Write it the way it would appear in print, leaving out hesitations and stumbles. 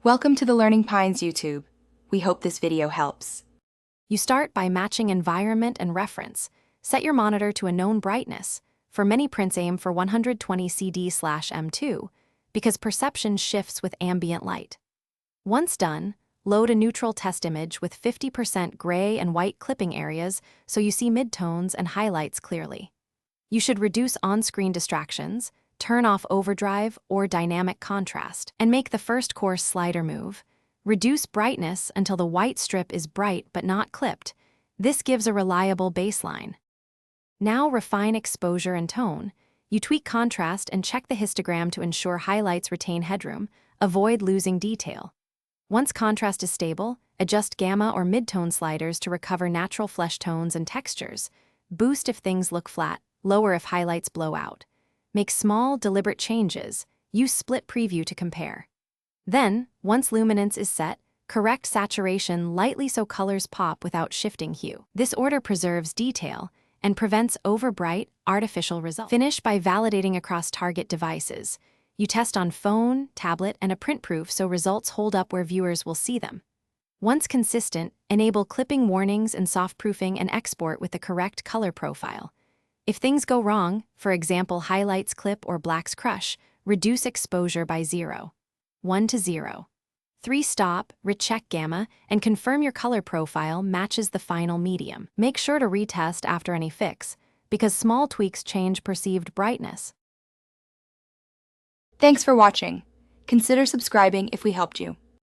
Welcome to the Learning Pines YouTube. We hope this video helps. You start by matching environment and reference. Set your monitor to a known brightness. For many prints, aim for 120 CD/M2 because perception shifts with ambient light. Once done, load a neutral test image with 50% gray and white clipping areas so you see midtones and highlights clearly. You should reduce on-screen distractions, turn off overdrive or dynamic contrast, and make the first course slider move. Reduce brightness until the white strip is bright but not clipped. This gives a reliable baseline. Now refine exposure and tone. You tweak contrast and check the histogram to ensure highlights retain headroom. Avoid losing detail. Once contrast is stable, adjust gamma or midtone sliders to recover natural flesh tones and textures. Boost if things look flat, lower if highlights blow out. Make small, deliberate changes. Use split preview to compare. Then, once luminance is set, correct saturation lightly so colors pop without shifting hue. This order preserves detail and prevents overbright, artificial results. Finish by validating across target devices. You test on phone, tablet, and a print proof so results hold up where viewers will see them. Once consistent, enable clipping warnings and soft-proofing and export with the correct color profile. If things go wrong, for example highlights clip or blacks crush, reduce exposure by 1 to 0. 3. Stop, recheck gamma, and confirm your color profile matches the final medium. Make sure to retest after any fix, because small tweaks change perceived brightness. Thanks for watching. Consider subscribing if we helped you.